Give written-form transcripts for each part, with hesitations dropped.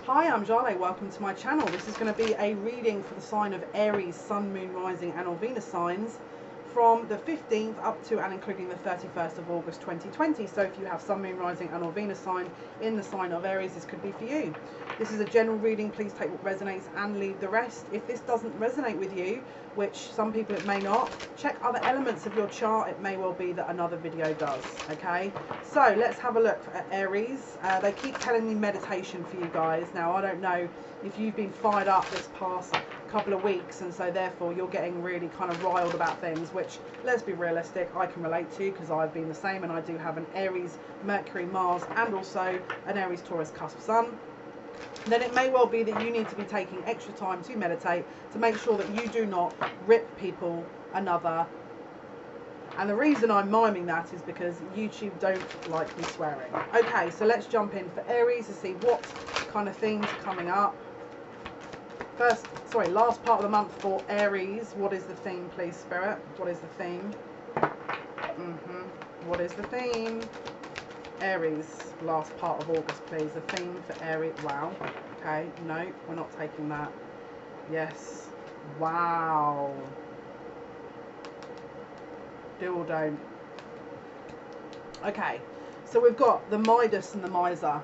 Hi, I'm Jale. Welcome to my channel. This is going to be a reading for the sign of Aries, Sun, Moon, Rising and or Venus signs from the 15th up to and including the 31st of August 2020. So if you have Sun, Moon, Rising and or Venus sign in the sign of Aries, this could be for you. This is a general reading. Please take what resonates and leave the rest. If this doesn't resonate with you, which some people it may not, check other elements of your chart. It may well be that another video does. Okay, so let's have a look at Aries. They keep telling me meditation for you guys. Now I don't know if you've been fired up this past couple of weeks and so therefore you're getting really kind of riled about things, which, let's be realistic, I can relate to because I've been the same, and I do have an Aries Mercury Mars and also an Aries Taurus cusp Sun. Then it may well be that you need to be taking extra time to meditate to make sure that you do not rip people another. And the reason I'm miming that is because YouTube don't like me swearing. Okay, so let's jump in for Aries to see what kind of themes are coming up. Last part of the month for Aries. What is the theme, please, Spirit? What is the theme? What is the theme? Aries, last part of August, please. The theme for Aries. Wow. Okay, no, we're not taking that. Yes. Wow. Do or don't. Okay, so we've got the Midas and the Miser.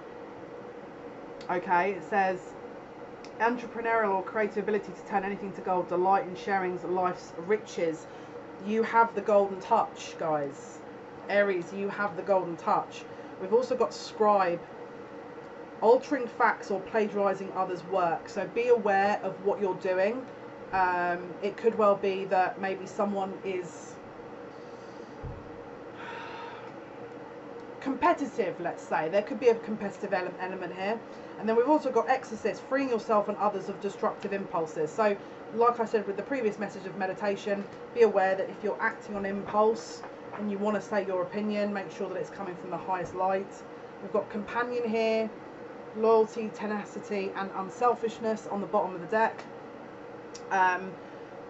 Okay, it says entrepreneurial or creative ability to turn anything to gold, delight in sharing life's riches. You have the golden touch, guys. Aries, you have the golden touch. We've also got scribe, altering facts or plagiarizing others' work. So be aware of what you're doing. It could well be that maybe someone is competitive, let's say. There could be a competitive element here. And then we've also got exorcist, freeing yourself and others of destructive impulses. So like I said with the previous message of meditation, be aware that if you're acting on impulse and you want to say your opinion, make sure that it's coming from the highest light. We've got companion here, loyalty, tenacity and unselfishness on the bottom of the deck.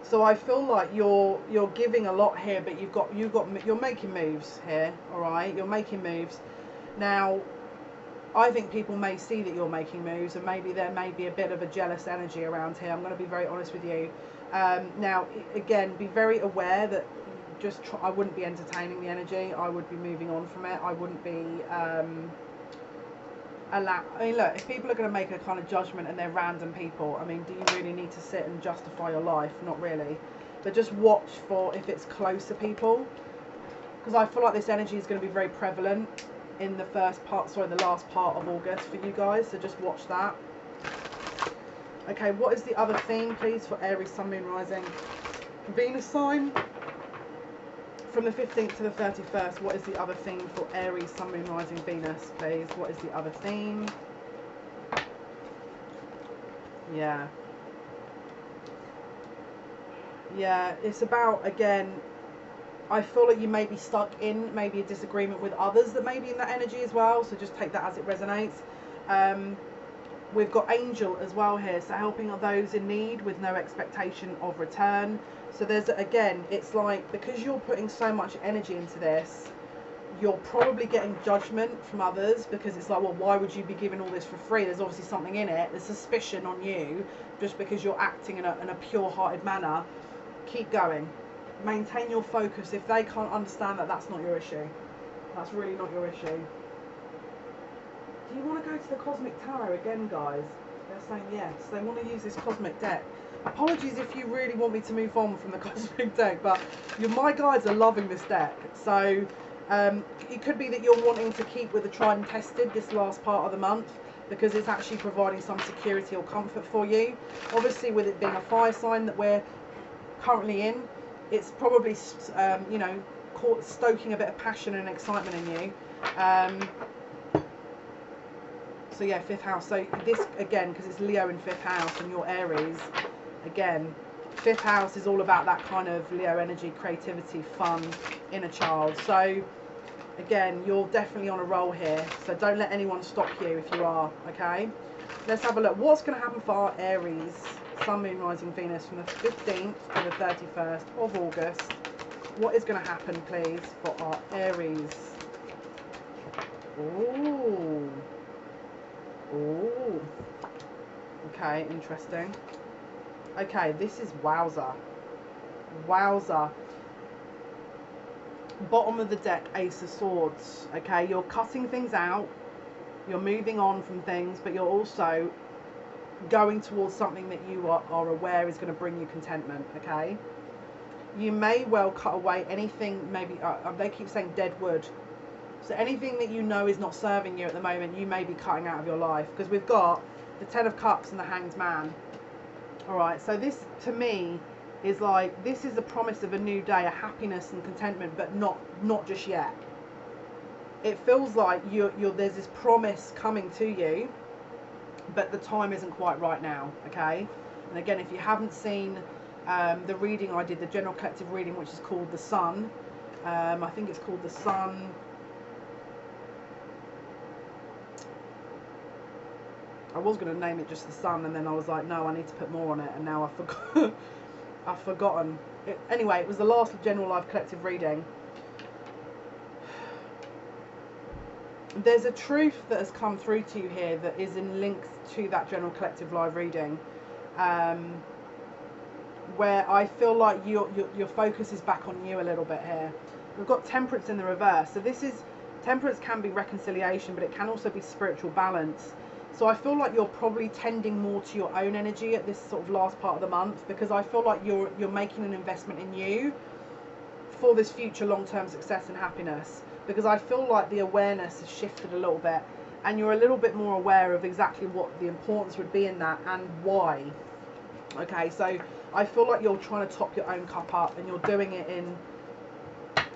So I feel like you're giving a lot here, but you're making moves here. All right, you're making moves. Now I think people may see that you're making moves, and maybe there may be a bit of a jealous energy around here. I'm going to be very honest with you. Now again, be very aware that I wouldn't be entertaining the energy. I would be moving on from it. I wouldn't be I mean, look, if people are going to make a kind of judgment and they're random people, I mean, do you really need to sit and justify your life? Not really. But just watch for if it's closer people, because I feel like this energy is going to be very prevalent in the last part of August for you guys. So just watch that. Okay, what is the other theme, please, for Aries, Sun, Moon, Rising, Venus sign? From the 15th to the 31st, what is the other theme for Aries, Sun, Moon, Rising, Venus, please? What is the other theme? Yeah, it's about, again, I feel like you may be stuck in maybe a disagreement with others that may be in that energy as well, so just take that as it resonates. We've got angel as well here, so helping those in need with no expectation of return. So there's, again, it's like, because you're putting so much energy into this, you're probably getting judgment from others, because it's like, well, why would you be giving all this for free? There's obviously something in it. There's suspicion on you just because you're acting in a pure-hearted manner. Keep going. Maintain your focus. If they can't understand that, that's not your issue. That's really not your issue. Do you want to go to the Cosmic Tarot again, guys? They're saying yes. They want to use this Cosmic deck. Apologies if you really want me to move on from the Cosmic deck, but my guides are loving this deck. So it could be that you're wanting to keep with the tried and tested this last part of the month, because it's actually providing some security or comfort for you. Obviously, with it being a fire sign that we're currently in, it's probably you know, stoking a bit of passion and excitement in you. So yeah, 5th house. So this, again, because it's Leo in 5th house and you're Aries, again, 5th house is all about that kind of Leo energy, creativity, fun, inner child. So again, you're definitely on a roll here. So don't let anyone stop you if you are, okay? Let's have a look. What's going to happen for our Aries, Sun, Moon, Rising, Venus from the 15th to the 31st of August? What is going to happen, please, for our Aries? Ooh. Ooh. Okay, interesting. Okay, this is wowza. Wowza. Bottom of the deck, Ace of Swords. Okay, you're cutting things out. You're moving on from things, but you're also going towards something that you are aware is going to bring you contentment. Okay, you may well cut away anything, maybe they keep saying dead wood, so anything that you know is not serving you at the moment, you may be cutting out of your life, because we've got the Ten of Cups and the Hanged Man. All right, so this to me is like, this is the promise of a new day, a happiness and contentment, but not just yet. It feels like there's this promise coming to you, but the time isn't quite right now. Okay, and again, if you haven't seen the reading I did, the general collective reading, which is called the Sun, I think it's called the Sun. I was going to name it just the Sun, and then I was like, no, I need to put more on it, and now I forgot. I've forgotten. Anyway, it was the last general live collective reading. There's a truth that has come through to you here that is in links to that general collective live reading, where I feel like your focus is back on you a little bit here. We've got Temperance in the reverse. So this is, Temperance can be reconciliation, but it can also be spiritual balance. So I feel like you're probably tending more to your own energy at this sort of last part of the month, because I feel like you're making an investment in you for this future long-term success and happiness, because I feel like the awareness has shifted a little bit, and you're a little bit more aware of exactly what the importance would be in that and why. Okay, so I feel like you're trying to top your own cup up, and you're doing it in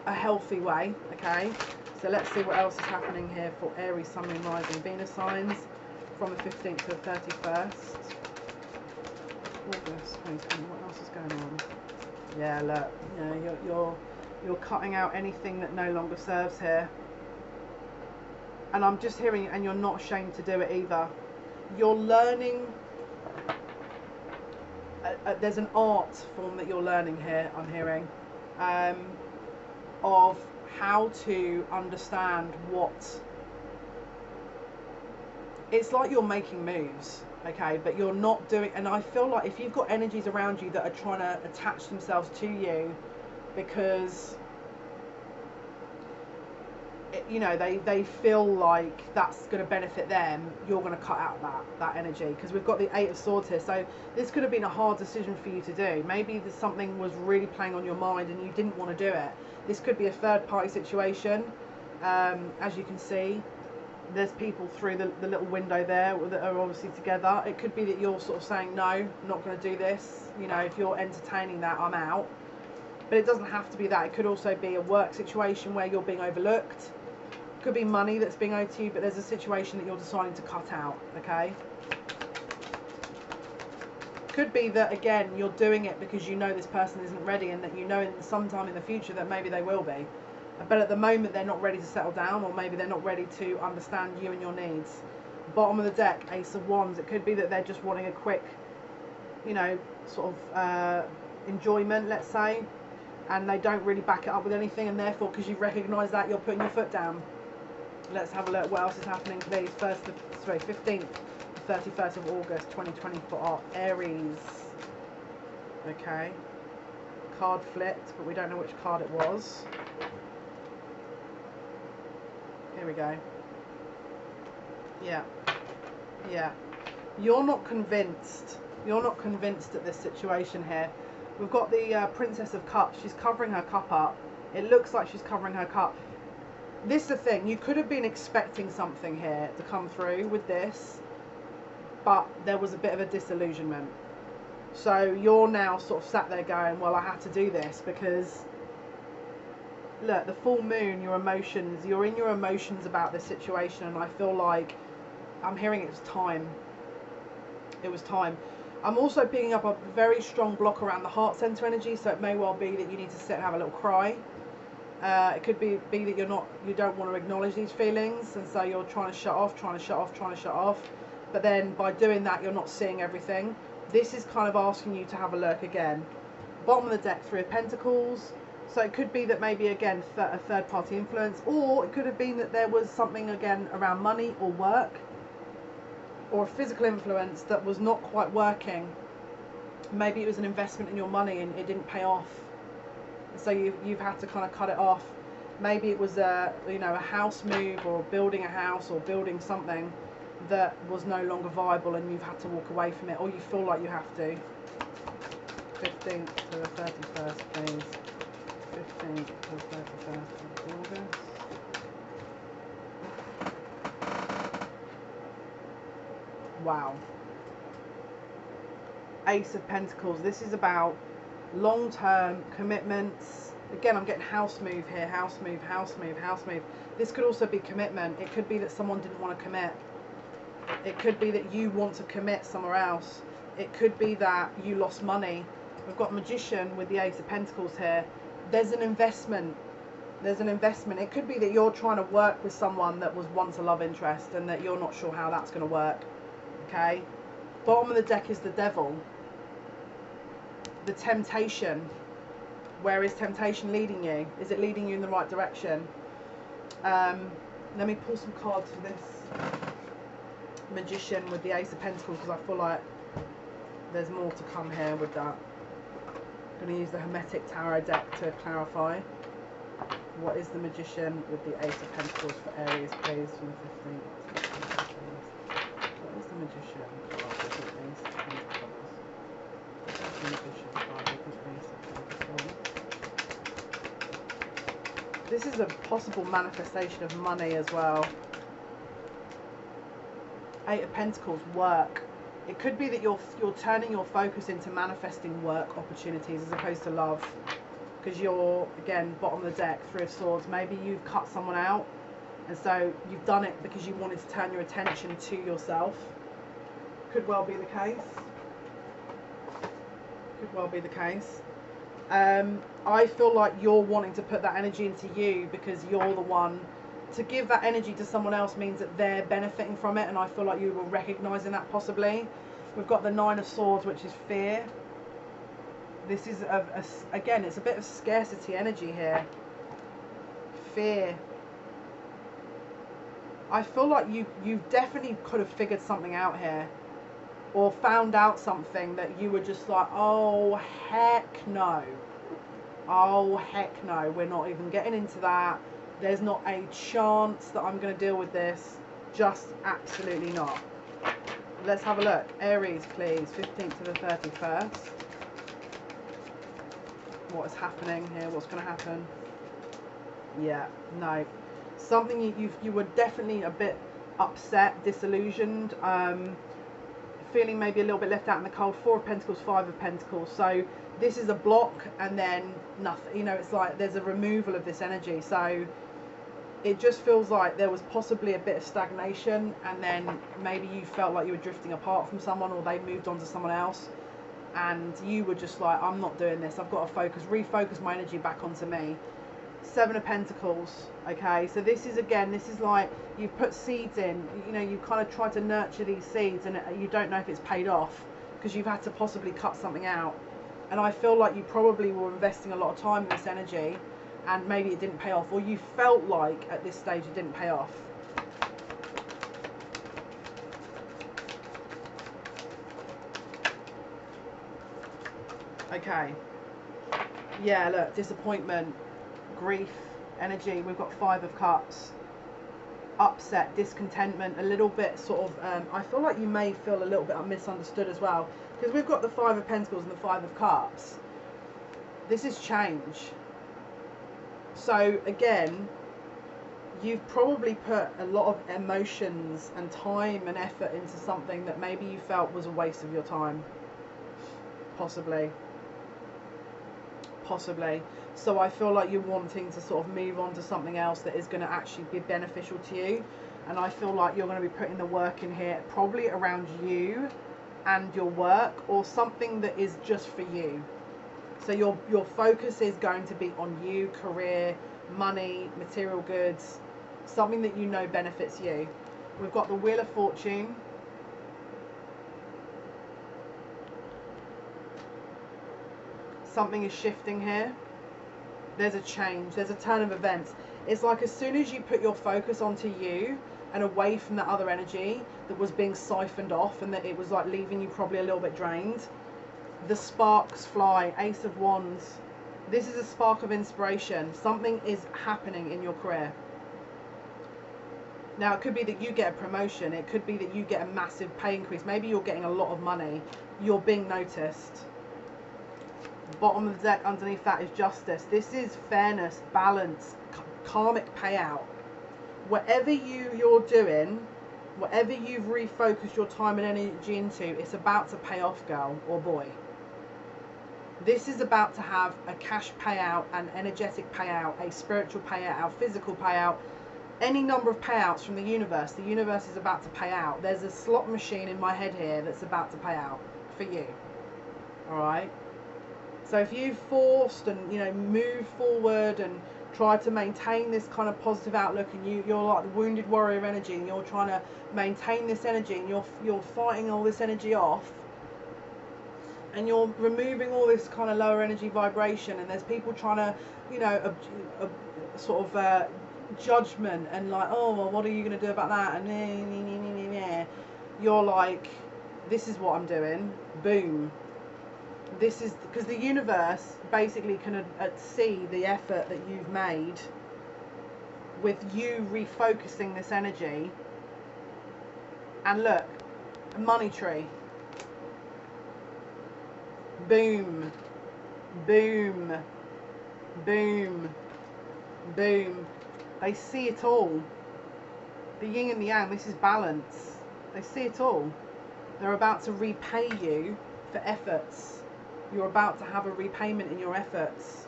a healthy way. Okay, so let's see what else is happening here for Aries, Sun, Moon, Rising, Venus signs from the 15th to the 31st August 2020. What else is going on? Yeah, look, you know, you're cutting out anything that no longer serves here, and I'm just hearing, and you're not ashamed to do it either. You're learning. There's an art form that you're learning here, I'm hearing, of how to understand what. It's like you're making moves, okay, but you're not doing, and I feel like if you've got energies around you that are trying to attach themselves to you because, you know, they feel like that's going to benefit them, you're going to cut out that energy, because we've got the Eight of Swords here. So this could have been a hard decision for you to do. Maybe something was really playing on your mind and you didn't want to do it. This could be a third party situation. As you can see, there's people through the little window there that are obviously together. It could be that you're sort of saying, no, I'm not going to do this. You know, if you're entertaining that, I'm out. But it doesn't have to be that. It could also be a work situation where you're being overlooked. Could be money that's being owed to you, but there's a situation that you're deciding to cut out. Okay, could be that, again, you're doing it because you know this person isn't ready, and that you know in sometime in the future that maybe they will be, but at the moment they're not ready to settle down, or maybe they're not ready to understand you and your needs. Bottom of the deck, Ace of Wands. It could be that they're just wanting a quick, you know, sort of enjoyment, let's say, and they don't really back it up with anything, and therefore, because you've recognised that, you're putting your foot down. Let's have a look what else is happening for these 15th to 31st of August 2020 for our Aries. Okay, card flipped, but we don't know which card it was. Here we go. Yeah, you're not convinced at this situation here. We've got the Princess of Cups. She's covering her cup up. It looks like she's covering her cup. This is the thing, you could have been expecting something here to come through with this, but there was a bit of a disillusionment. So you're now sort of sat there going, well, I had to do this because, look, the full moon, your emotions, you're in your emotions about this situation, and I feel like I'm hearing it was time. It was time. I'm also picking up a very strong block around the heart center energy, so it may well be that you need to sit and have a little cry. It could be that you don't want to acknowledge these feelings, and so you're trying to shut off. But then by doing that, you're not seeing everything. This is kind of asking you to have a look again. Bottom of the deck, Three of Pentacles. So it could be that maybe, again, a third party influence, or it could have been that there was something, again, around money or work, or a physical influence that was not quite working. Maybe it was an investment in your money and it didn't pay off, so you've had to kind of cut it off. Maybe it was a house move, or building a house, or building something that was no longer viable and you've had to walk away from it, or you feel like you have to. 15th to the 31st, please. 15th to the 31st of August. Wow. Ace of Pentacles. This is about long-term commitments. Again, I'm getting house move here. House move, house move, house move. This could also be commitment. It could be that someone didn't want to commit. It could be that you want to commit somewhere else. It could be that you lost money. We've got Magician with the Ace of Pentacles here. There's an investment. There's an investment. It could be that you're trying to work with someone that was once a love interest and that you're not sure how that's going to work. Okay? Bottom of the deck is the Devil. The Temptation. Where is temptation leading you? Is it leading you in the right direction? Let me pull some cards for this Magician with the Ace of Pentacles, because I feel like there's more to come here with that. I'm going to use the Hermetic Tarot deck to clarify. What is the Magician with the Ace of Pentacles for Aries, please, from the 15th? What is the Magician card with the Ace of Pentacles? What is the Magician card with the Ace of Pentacles? This is a possible manifestation of money as well. Eight of Pentacles, work. It could be that you're turning your focus into manifesting work opportunities as opposed to love. Because you're, again, bottom of the deck, Three of Swords. Maybe you've cut someone out, and so you've done it because you wanted to turn your attention to yourself. Could well be the case. Could well be the case. I feel like you're wanting to put that energy into you because you're the one. To give that energy to someone else means that they're benefiting from it, and I feel like you were recognising that possibly. We've got the Nine of Swords, which is fear. This is, again, it's a bit of scarcity energy here. Fear. I feel like you definitely could have figured something out here, or found out something that you were just like, oh heck no, oh heck no, we're not even getting into that. There's not a chance that I'm going to deal with this. Just absolutely not. Let's have a look. Aries, please. 15th to the 31st. What is happening here? What's going to happen? Yeah, no. Something you were definitely a bit upset, disillusioned, feeling maybe a little bit left out in the cold. Four of Pentacles, Five of Pentacles. So this is a block and then nothing. You know, it's like there's a removal of this energy. So it just feels like there was possibly a bit of stagnation, and then maybe you felt like you were drifting apart from someone, or they moved on to someone else, and you were just like, I'm not doing this. I've got to refocus my energy back onto me. Seven of Pentacles. Okay, so this is, again, this is like you've put seeds in, you know, you kind of tried to nurture these seeds, and you don't know if it's paid off because you've had to possibly cut something out. And I feel like you probably were investing a lot of time in this energy, and maybe it didn't pay off, or you felt like at this stage it didn't pay off. Okay. Yeah, look, disappointment, grief, energy. We've got Five of Cups. Upset, discontentment, a little bit sort of, I feel like you may feel a little bit misunderstood as well, because we've got the Five of Pentacles and the Five of Cups. This is change. So again, you've probably put a lot of emotions and time and effort into something that maybe you felt was a waste of your time. Possibly. So I feel like you're wanting to sort of move on to something else that is going to actually be beneficial to you. And I feel like you're going to be putting the work in here, probably around you and your work, or something that is just for you. So your focus is going to be on you, career, money, material goods, something that you know benefits you. We've got the Wheel of Fortune. Something is shifting here. There's a change. There's a turn of events. It's like as soon as you put your focus onto you, and away from that other energy that was being siphoned off, and that it was like leaving you probably a little bit drained. The sparks fly. Ace of Wands. This is a spark of inspiration. Something is happening in your career. Now, it could be that you get a promotion. It could be that you get a massive pay increase. Maybe you're getting a lot of money. You're being noticed. Bottom of the deck underneath that is justice. This is fairness, balance, karmic payout. Whatever you're doing, whatever you've refocused your time and energy into, it's about to pay off, girl or boy. This is about to have a cash payout, an energetic payout, a spiritual payout, a physical payout, any number of payouts from the universe. The universe is about to pay out. There's a slot machine in my head here that's about to pay out for you. All right. So if you've forced and, you know, moved forward and tried to maintain this kind of positive outlook, and you're like the wounded warrior energy, and you're trying to maintain this energy, and you're fighting all this energy off, and you're removing all this kind of lower energy vibration, and there's people trying to, you know, sort of judgment and like, oh well, what are you going to do about that, and you're like, this is what I'm doing. Boom. This is because the universe basically can see the effort that you've made with you refocusing this energy. And look, a money tree. Boom, boom, boom, boom. They see it all. The yin and the yang, this is balance. They see it all. They're about to repay you for efforts. You're about to have a repayment in your efforts.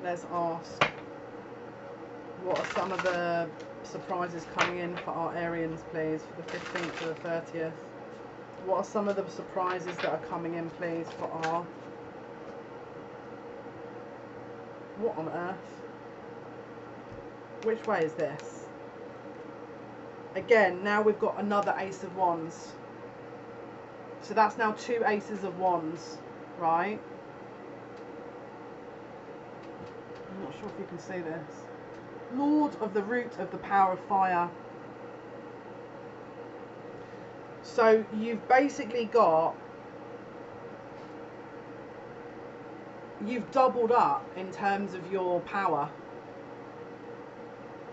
Let's ask, what are some of the surprises coming in for our Arians, please, for the 15th to the 30th? What are some of the surprises that are coming in, please, for our... What on earth? Which way is this? Again, now we've got another Ace of Wands. So that's now 2 Aces of Wands, right? I'm not sure if you can see this. Lord of the root of the power of fire. So you've basically got... You've doubled up in terms of your power.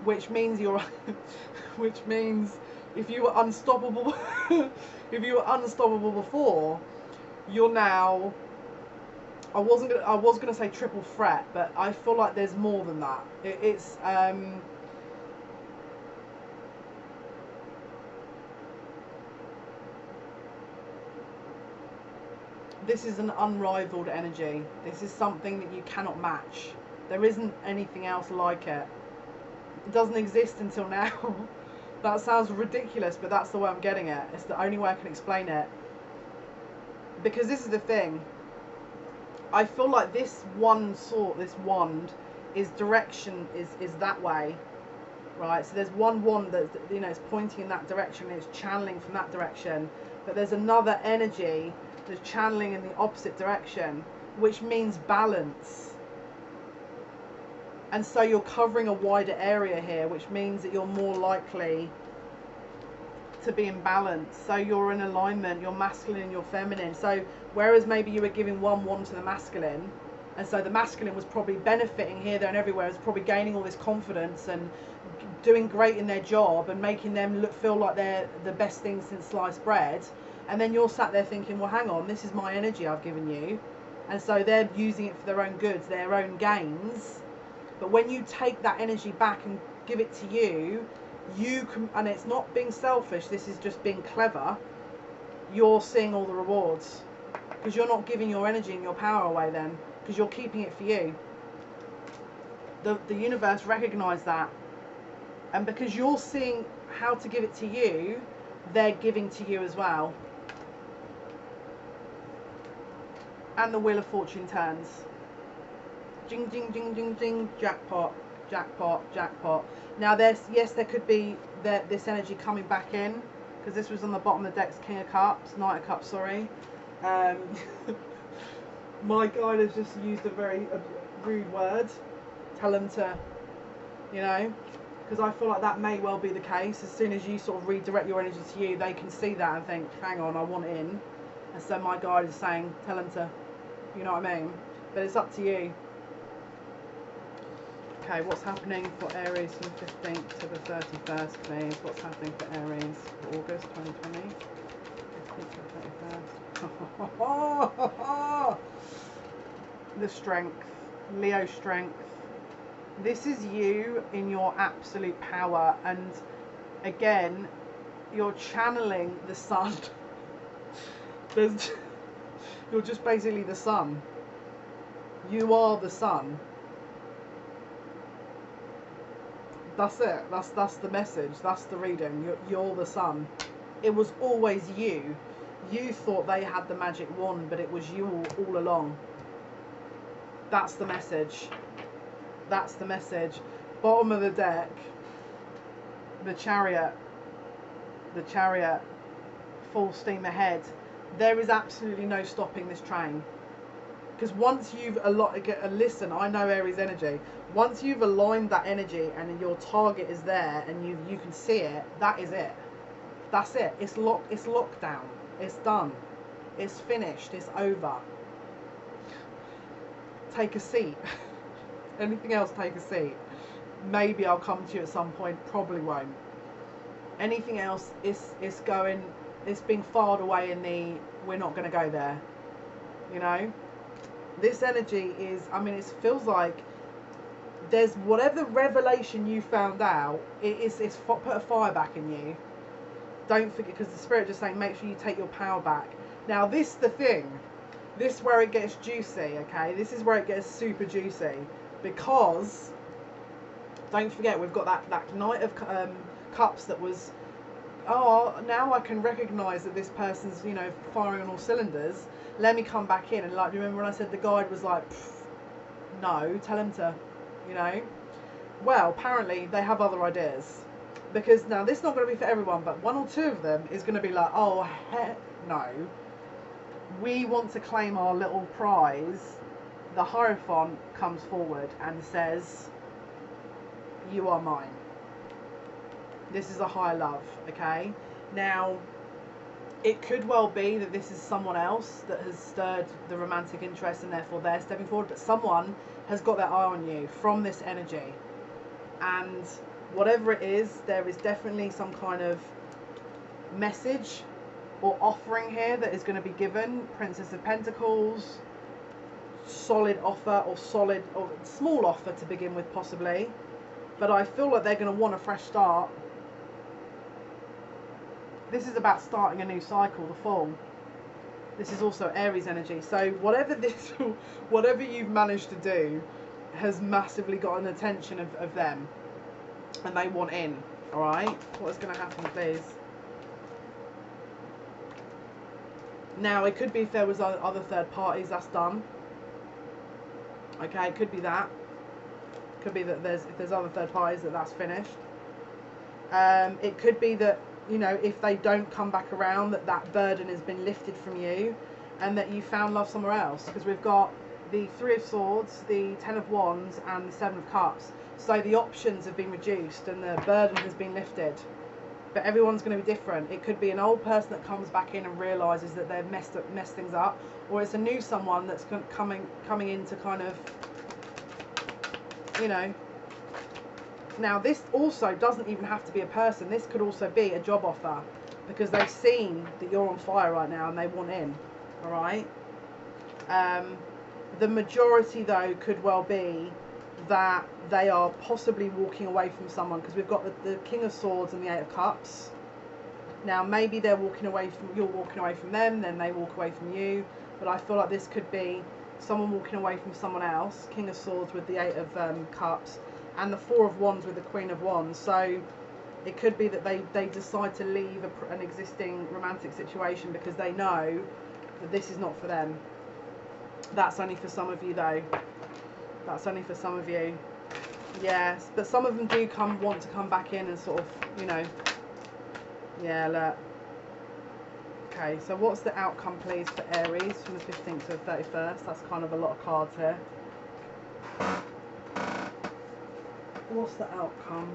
Which means you're... which means if you were unstoppable... if you were unstoppable before, you're now... I was gonna say triple threat, but I feel like there's more than that. It's this is an unrivaled energy. This is something that you cannot match. There isn't anything else like it. It doesn't exist until now. That sounds ridiculous, but that's the way I'm getting it. It's the only way I can explain it. Because this is the thing. I feel like this wand, is direction, is that way. Right? So there's one wand that, you know, it's pointing in that direction, it's channeling from that direction. But there's another energy that's channeling in the opposite direction, which means balance. And so you're covering a wider area here, which means that you're more likely to be in balance. So you're in alignment, you're masculine and you're feminine. So whereas maybe you were giving one to the masculine, and so the masculine was probably benefiting here, there and everywhere, was probably gaining all this confidence and doing great in their job and making them feel like they're the best thing since sliced bread. And then you're sat there thinking, well, hang on, this is my energy I've given you. And so they're using it for their own goods, their own gains. But when you take that energy back and give it to you, you can, and it's not being selfish, this is just being clever, you're seeing all the rewards. Because you're not giving your energy and your power away then, because you're keeping it for you. The universe recognises that. And because you're seeing how to give it to you, they're giving to you as well. And the Wheel of Fortune turns. Ding, ding, ding, ding, ding, jackpot, jackpot, jackpot. Now there could be this energy coming back in, because this was on the bottom of the deck's King of Cups, Knight of Cups, sorry. My guide has just used a very rude word. Tell them to, you know, because I feel like that may well be the case. As soon as you sort of redirect your energy to you, they can see that and think, hang on, I want in. And so my guide is saying, tell them to, you know what I mean? But it's up to you. Okay, what's happening for Aries from the 15th to the 31st, please? What's happening for Aries for August 2020? 15th to the 31st. The strength. Leo strength. This is you in your absolute power. And again, you're channeling the sun. You're just basically the sun. You are the sun. That's it. That's the message. That's the reading. You're the sun. It was always you. You thought they had the magic wand, but it was you all along. That's the message. That's the message. Bottom of the deck. The Chariot. The Chariot. Full steam ahead. There is absolutely no stopping this train. Because once you've listen, I know Aries energy. Once you've aligned that energy and your target is there and you can see it, that is it. That's it. It's locked down. It's done. It's finished. It's over. Take a seat. Anything else, take a seat. Maybe I'll come to you at some point. Probably won't. Anything else is going. It's being filed away in the. We're not going to go there. You know. This energy is, I mean, it feels like there's whatever revelation you found out, it's put a fire back in you. Don't forget, because the Spirit just saying, make sure you take your power back. Now, this is the thing. This is where it gets juicy, okay? This is where it gets super juicy. Because, don't forget, we've got that Knight of Cups that was, oh, now I can recognise that this person's, you know, firing on all cylinders. Let me come back in. And like, remember when I said the guide was like, no, tell him to, you know. Well, apparently they have other ideas. Because now this is not going to be for everyone, but one or two of them is going to be like, oh, heck no. We want to claim our little prize. The Hierophant comes forward and says, you are mine. This is a higher love, okay? Now, it could well be that this is someone else that has stirred the romantic interest and therefore they're stepping forward, but someone has got their eye on you from this energy. And whatever it is, there is definitely some kind of message or offering here that is going to be given. Princess of Pentacles, solid offer or small offer to begin with possibly. But I feel like they're going to want a fresh start. This is about starting a new cycle, the Fool. This is also Aries energy. So whatever you've managed to do has massively got an attention of them. And they want in. Alright? What is going to happen, please? Now, it could be if there was other third parties, that's done. Okay, it could be that. Could be that if there's other third parties, that's finished. It could be that, you know, if they don't come back around, that burden has been lifted from you and that you found love somewhere else. Because we've got the Three of Swords, the Ten of Wands and the Seven of Cups. So the options have been reduced and the burden has been lifted. But everyone's going to be different. It could be an old person that comes back in and realises that they've messed things up. Or it's a new someone that's coming in to kind of, you know. Now, this also doesn't even have to be a person. This could also be a job offer because they've seen that you're on fire right now and they want in. All right. The majority, though, could well be that they are possibly walking away from someone because we've got the King of Swords and the Eight of Cups. Now, maybe you're walking away from them, then they walk away from you. But I feel like this could be someone walking away from someone else. King of Swords with the Eight of Cups. And the Four of Wands with the Queen of Wands. So it could be that they decide to leave an existing romantic situation because they know that this is not for them. That's only for some of you, though. That's only for some of you. Yes, but some of them do want to come back in and sort of, you know. Yeah, look. Okay, so what's the outcome, please, for Aries from the 15th to the 31st? That's kind of a lot of cards here. What's the outcome?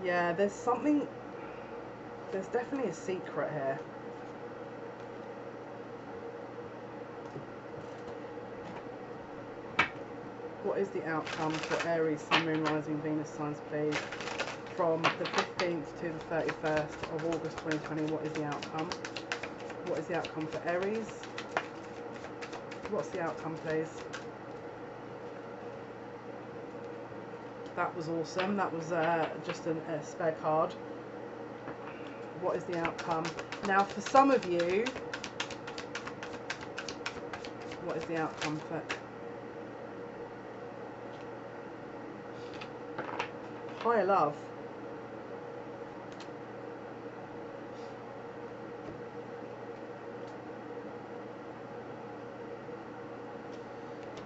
Yeah, there's something, there's definitely a secret here. What is the outcome for Aries, Sun, Moon, Rising, Venus signs, please? From the 15th to the 31st of August 2020, what is the outcome? What is the outcome for Aries? What's the outcome, please? That was awesome. That was just a spare card. What is the outcome? Now, for some of you, what is the outcome for higher love?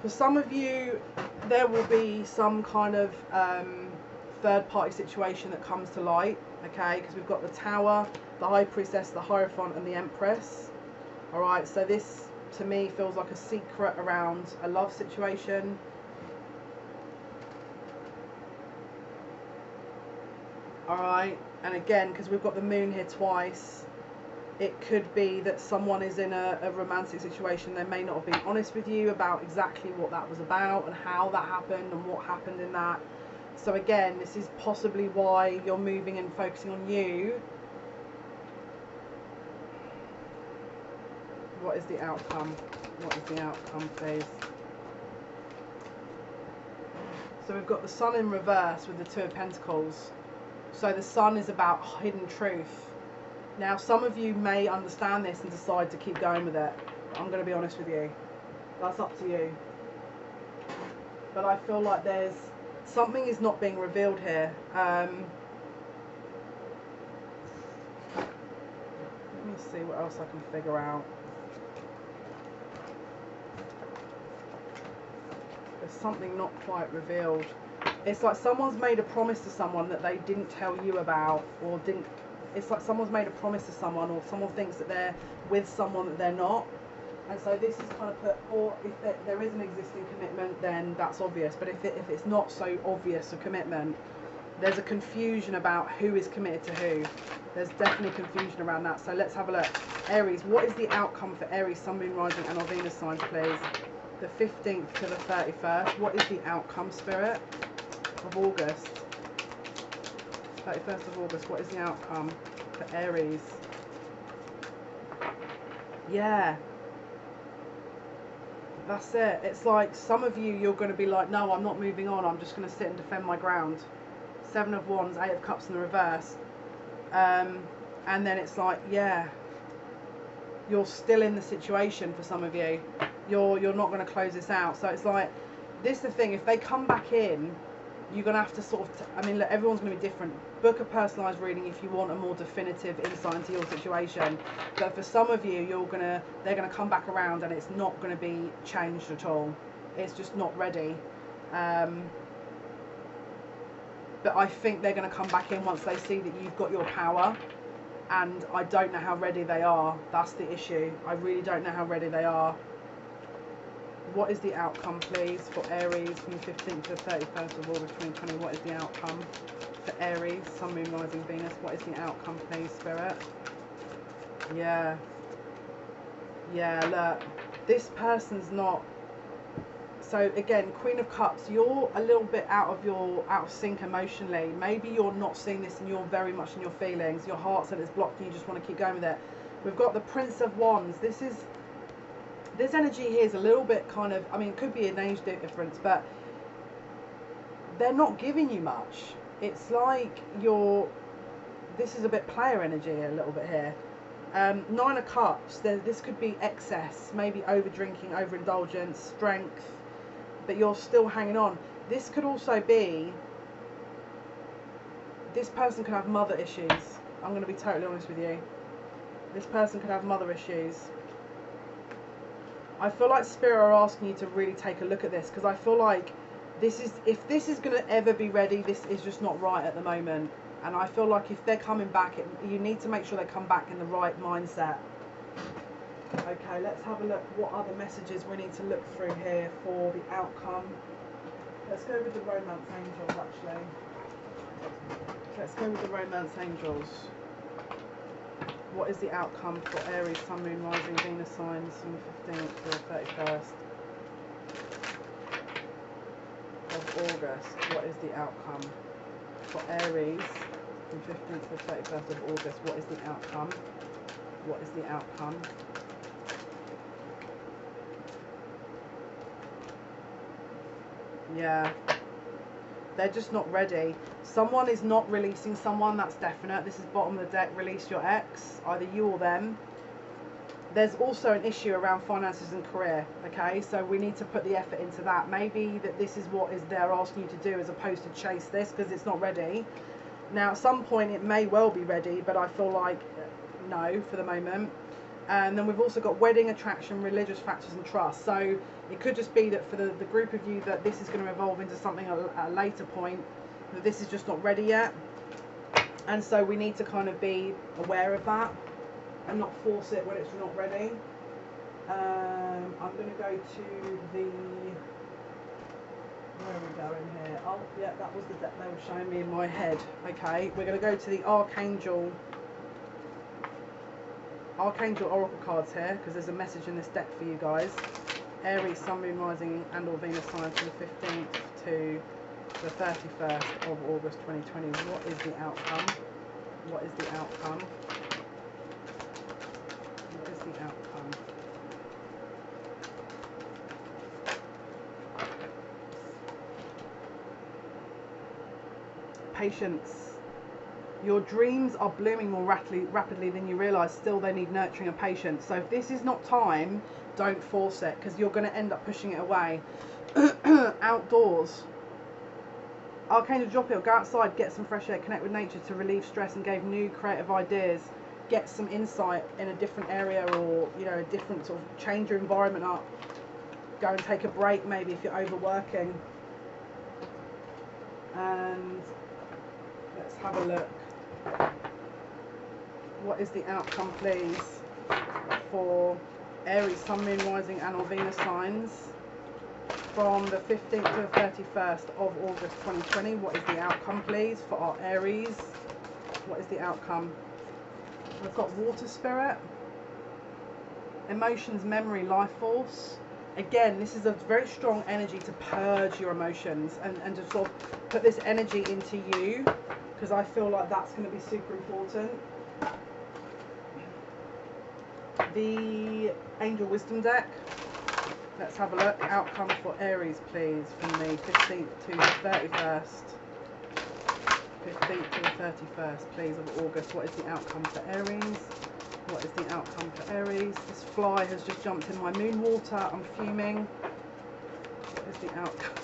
For some of you, there will be some kind of third party situation that comes to light, okay? Because we've got the Tower, the High Priestess, the Hierophant, and the Empress. Alright, so this to me feels like a secret around a love situation. Alright, and again, because we've got the Moon here twice, it could be that someone is in a romantic situation. They may not have been honest with you about exactly what that was about and how that happened and what happened in that. So again, this is possibly why you're moving and focusing on you. What is the outcome? What is the outcome, please? So we've got the Sun in reverse with the Two of Pentacles. So the Sun is about hidden truth. Now, some of you may understand this and decide to keep going with it. I'm going to be honest with you. That's up to you. But I feel like there's something is not being revealed here. Let me see what else I can figure out. There's something not quite revealed. It's like someone's made a promise to someone that they didn't tell you about, or didn't. It's like someone's made a promise to someone, or someone thinks that they're with someone that they're not. And so this is kind of put, or if there is an existing commitment, then that's obvious. But if it's not so obvious a commitment, there's a confusion about who is committed to who. There's definitely confusion around that. So let's have a look. Aries, what is the outcome for Aries, Sun, Moon, Rising, and or Venus signs, please? The 15th to the 31st. What is the outcome, Spirit, of August? 31st of August, what is the outcome for Aries? Yeah. That's it. It's like some of you, you're going to be like, no, I'm not moving on. I'm just going to sit and defend my ground. 7 of Wands, 8 of Cups in the reverse. And then it's like, yeah, you're still in the situation for some of you. You're not going to close this out. So it's like, this is the thing. If they come back in, you're going to have to sort of, I mean, look, everyone's going to be different. Book a personalised reading if you want a more definitive insight into your situation. But for some of you, they're going to come back around and it's not going to be changed at all. It's just not ready. But I think they're going to come back in once they see that you've got your power. And I don't know how ready they are. That's the issue. I really don't know how ready they are. What is the outcome, please, for Aries from the 15th to the 31st of August 2020? What is the outcome for Aries, Sun, Moon, Rising, Venus? What is the outcome, please, Spirit? Yeah. Yeah, look. This person's not... So, again, Queen of Cups, you're a little bit out of sync emotionally. Maybe you're not seeing this and you're very much in your feelings. Your heart said it's blocked and you just want to keep going with it. We've got the Prince of Wands. This energy here is a little bit kind of, I mean, it could be an age difference, but they're not giving you much. It's like this is a bit player energy a little bit here. 9 of Cups, this could be excess, maybe over drinking, overindulgence, strength, but you're still hanging on. This could also be, this person could have mother issues. I'm going to be totally honest with you. This person could have mother issues. I feel like Spirit are asking you to really take a look at this, because I feel like if this is going to ever be ready, this is just not right at the moment. And I feel like if they're coming back, you need to make sure they come back in the right mindset. Okay, let's have a look what other messages we need to look through here for the outcome. Let's go with the romance angels, actually. Let's go with the romance angels. What is the outcome for Aries, Sun, Moon, Rising, Venus signs from the 15th to the 31st of August? What is the outcome for Aries from 15th to the 31st of August? What is the outcome? What is the outcome? Yeah. They're just not ready. Someone is not releasing someone, that's definite. This is bottom of the deck, release your ex, either you or them. There's also an issue around finances and career, okay? So we need to put the effort into that. Maybe that this is what they're asking you to do as opposed to chase this because it's not ready. Now, at some point it may well be ready, but I feel like no for the moment. And then we've also got wedding, attraction, religious factors and trust. So it could just be that for the group of you that this is going to evolve into something at a later point, that this is just not ready yet. And so we need to kind of be aware of that and not force it when it's not ready. I'm going to go to the... Where are we going here? Oh, yeah, that was the deck they were showing me in my head. Okay, we're going to go to the Archangel Oracle cards here, because there's a message in this deck for you guys. Aries, Sun, Moon, Rising and or Venus signs from the 15th to the 31st of August 2020. What is the outcome? What is the outcome? What is the outcome? Patience. Your dreams are blooming more rapidly than you realise. Still, they need nurturing and patience. So if this is not time, don't force it, because you're going to end up pushing it away. Outdoors. Archangel Jopil, go outside, get some fresh air, connect with nature to relieve stress and gain new creative ideas. Get some insight in a different area, or a different sort of change your environment up. Go and take a break maybe if you're overworking. And let's have a look. What is the outcome, please, for Aries, Sun, Moon, Rising and or Venus signs from the 15th to the 31st of August 2020? What is the outcome, please, for our Aries? What is the outcome? We've got Water Spirit, Emotions, Memory, Life Force. Again, this is a very strong energy to purge your emotions and to sort of put this energy into you, because I feel like that's going to be super important. The Angel Wisdom deck. Let's have a look. Outcome for Aries, please, from the 15th to the 31st. 15th to the 31st, please, of August. What is the outcome for Aries? What is the outcome for Aries? This fly has just jumped in my moon water. I'm fuming. What is the outcome?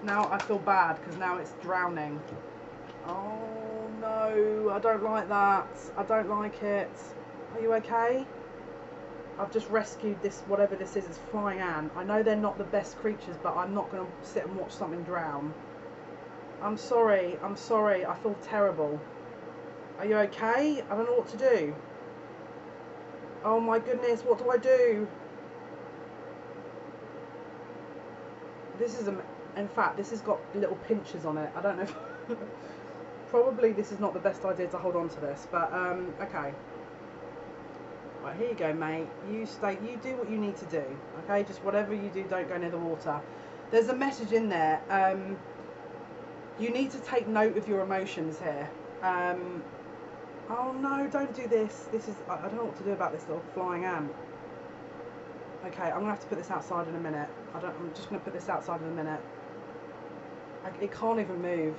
Now I feel bad because now it's drowning. Oh no, I don't like that. I don't like it. Are you okay? I've just rescued this, whatever this is, it's flying ant. I know they're not the best creatures, but I'm not going to sit and watch something drown. I'm sorry, I feel terrible. Are you okay? I don't know what to do. Oh my goodness, what do I do? This is, in fact, this has got little pinches on it. I don't know if... Probably this is not the best idea to hold on to this, but, okay. Right, here you go, mate. You do what you need to do, okay? Just whatever you do, don't go near the water. There's a message in there. You need to take note of your emotions here. Oh no, don't do this. This is, I don't know what to do about this little flying ant. Okay, I'm gonna have to put this outside in a minute. I'm just gonna put this outside in a minute. It can't even move.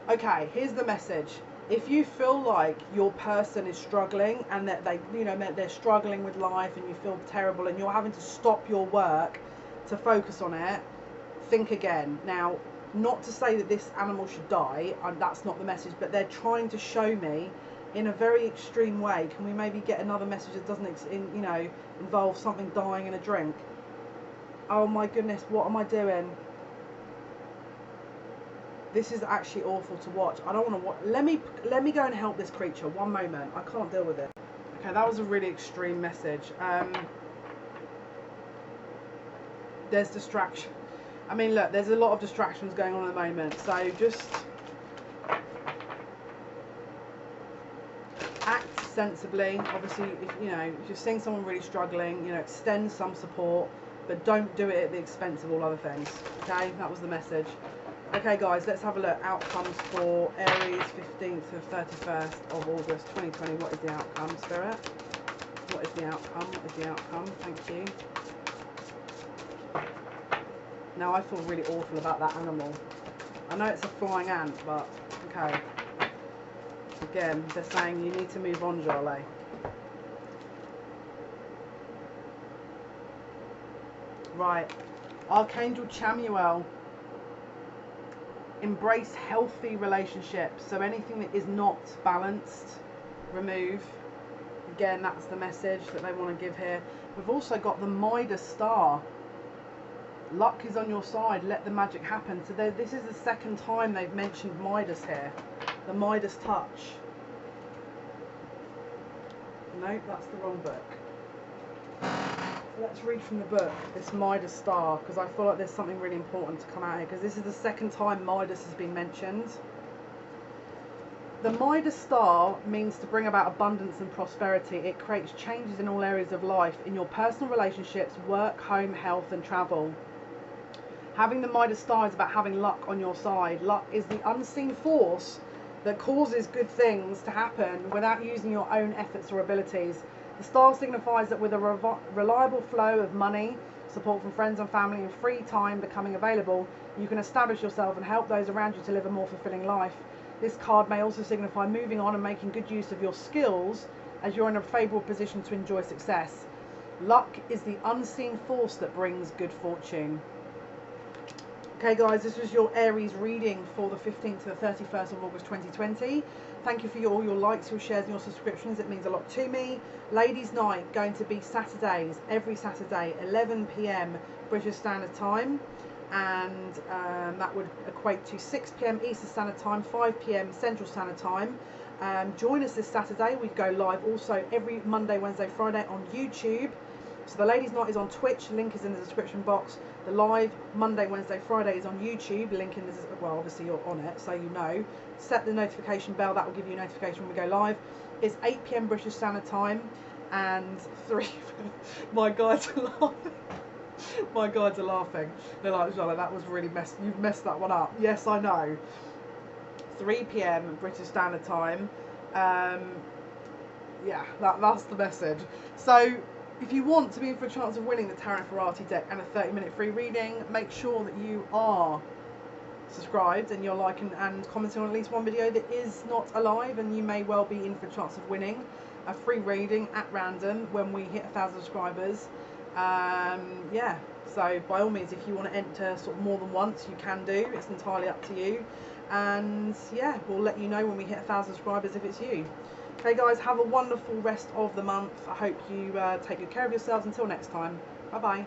Okay, here's the message. If you feel like your person is struggling and that they're struggling with life and you feel terrible and you're having to stop your work to focus on it, think again. Now, not to say that this animal should die, that's not the message, but they're trying to show me in a very extreme way. Can we maybe get another message that doesn't involve something dying in a drink? Oh my goodness, what am I doing? This is actually awful to watch. I don't want to watch. Let me go and help this creature. One moment. I can't deal with it. Okay, that was a really extreme message. There's distraction. I mean, look, there's a lot of distractions going on at the moment. So just sensibly. Obviously, if if you're seeing someone really struggling, extend some support, but don't do it at the expense of all other things. Okay, that was the message. Okay guys, let's have a look. Outcomes for Aries, 15th to 31st of August 2020. What is the outcome, Spirit? What is the outcome? What is the outcome? Thank you. Now I feel really awful about that animal. I know it's a flying ant, but okay. Again, they're saying you need to move on, Jale. Right. Archangel Chamuel. Embrace healthy relationships. So anything that is not balanced, remove. Again, that's the message that they want to give here. We've also got the Midas star. Luck is on your side. Let the magic happen. So this is the second time they've mentioned Midas here. The Midas touch. Nope, that's the wrong book. Let's read from the book, this Midas star, because I feel like there's something really important to come out here, because this is the second time Midas has been mentioned. The Midas star means to bring about abundance and prosperity. It creates changes in all areas of life, in your personal relationships, work, home, health and travel. Having the Midas star is about having luck on your side. Luck is the unseen force that causes good things to happen without using your own efforts or abilities. The star signifies that with a reliable flow of money, support from friends and family and free time becoming available, you can establish yourself and help those around you to live a more fulfilling life. This card may also signify moving on and making good use of your skills as you're in a favourable position to enjoy success. Luck is the unseen force that brings good fortune. Okay guys, this was your Aries reading for the 15th to the 31st of August 2020. Thank you for all your likes, your shares and your subscriptions. It means a lot to me. Ladies' night going to be Saturdays, every Saturday, 11 PM British Standard Time. And that would equate to 6 PM Eastern Standard Time, 5 PM Central Standard Time. Join us this Saturday. We go live also every Monday, Wednesday, Friday on YouTube. So the Ladies' Night is on Twitch, link is in the description box. The live Monday, Wednesday, Friday is on YouTube, link in the, well obviously you're on it so you know. Set the notification bell, that will give you a notification when we go live. It's 8 PM British Standard Time and 3, my guides are laughing. My guides are laughing. They're like, Jale, that was really you've messed that one up. Yes, I know. 3 PM British Standard Time. Yeah, that's the message. So if you want to be in for a chance of winning the Tarot NEFERATI deck and a 30-minute free reading, make sure that you are subscribed and you're liking and commenting on at least one video that is not alive, and you may well be in for a chance of winning a free reading at random when we hit 1,000 subscribers. Yeah, so by all means, if you want to enter sort of more than once, you can do. It's entirely up to you. And yeah, we'll let you know when we hit 1,000 subscribers if it's you. Okay guys, have a wonderful rest of the month. I hope you take good care of yourselves. Until next time, bye bye.